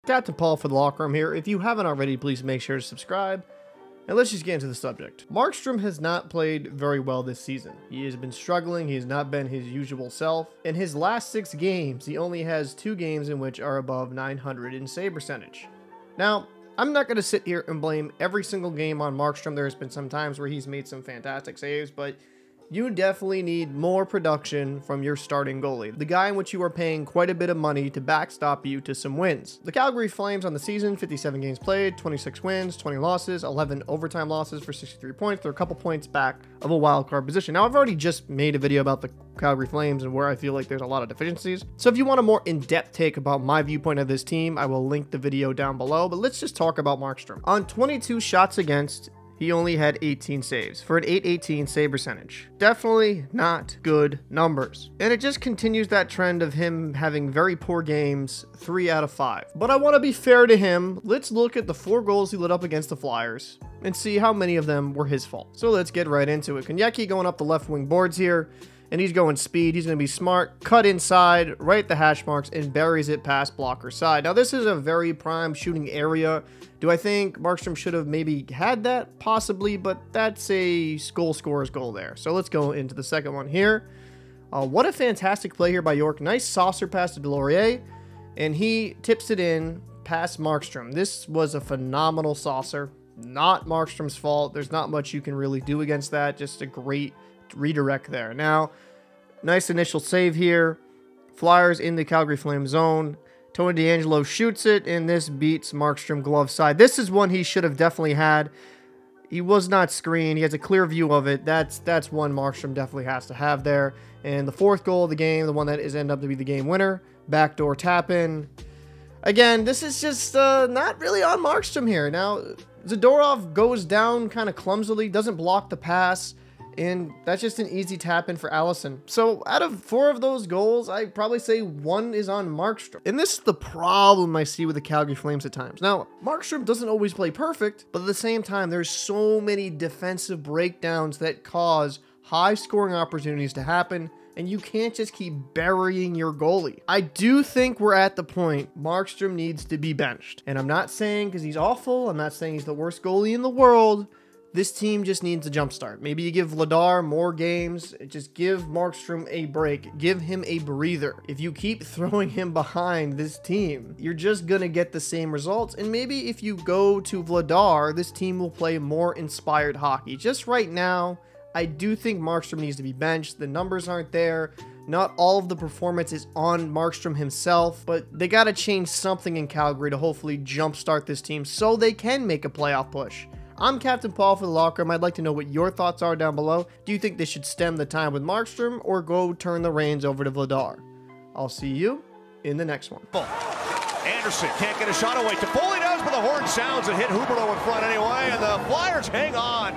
Captain Paul for the Locker Room here. If you haven't already, please make sure to subscribe. And let's just get into the subject. Markstrom has not played very well this season. He has been struggling. He has not been his usual self. In his last 6 games, he only has 2 games in which are above 900 in save percentage. Now, I'm not going to sit here and blame every single game on Markstrom. There's been some times where he's made some fantastic saves, but you definitely need more production from your starting goalie, the guy in which you are paying quite a bit of money to backstop you to some wins. The Calgary Flames on the season, 57 games played, 26 wins, 20 losses, 11 overtime losses for 63 points. They're a couple points back of a wild card position. Now, I've already just made a video about the Calgary Flames and where I feel like there's a lot of deficiencies. So if you want a more in-depth take about my viewpoint of this team, I will link the video down below. But let's just talk about Markstrom. On 22 shots against, he only had 18 saves for an .818 save percentage. Definitely not good numbers. And it just continues that trend of him having very poor games, 3 out of 5. But I want to be fair to him. Let's look at the 4 goals he lit up against the Flyers and see how many of them were his fault. So let's get right into it. Konecny going up the left wing boards here. And he's going speed. He's going to be smart, cut inside, right at the hash marks, and buries it past blocker side. Now, this is a very prime shooting area. Do I think Markstrom should have maybe had that? Possibly, but that's a goal scorer's goal there. So let's go into the second one here. What a fantastic play here by York. Nice saucer pass to Delorier, and he tips it in past Markstrom. This was a phenomenal saucer. Not Markstrom's fault. There's not much you can really do against that. Just a great redirect there. Now, nice initial save here. Flyers in the Calgary Flames zone. Tony DeAngelo shoots it, and this beats Markstrom glove side. This is one he should have definitely had. He was not screened. He has a clear view of it. That's one Markstrom definitely has to have there. And the 4th goal of the game, the one that is end up to be the game winner, backdoor tap in. Again, this is just not really on Markstrom here. Now, Zadorov goes down kind of clumsily, doesn't block the pass. And that's just an easy tap in for Allison. So out of 4 of those goals, I'd probably say 1 is on Markstrom. And this is the problem I see with the Calgary Flames at times. Now, Markstrom doesn't always play perfect, but at the same time, there's so many defensive breakdowns that cause high scoring opportunities to happen. And you can't just keep burying your goalie. I do think we're at the point Markstrom needs to be benched. And I'm not saying because he's awful. I'm not saying he's the worst goalie in the world. This team just needs a jump start. Maybe you give Vladar more games. Just give Markstrom a break. Give him a breather. If you keep throwing him behind this team, you're just going to get the same results. And maybe if you go to Vladar, this team will play more inspired hockey. Just right now, I do think Markstrom needs to be benched. The numbers aren't there. Not all of the performance is on Markstrom himself, but they got to change something in Calgary to hopefully jumpstart this team so they can make a playoff push. I'm Captain Paul for the Locker Room. I'd like to know what your thoughts are down below. Do you think they should stem the time with Markstrom or go turn the reins over to Vladar? I'll see you in the next one. Anderson can't get a shot away. Toffoli does, but the horn sounds and hit Huberdeau in front anyway, and the Flyers hang on.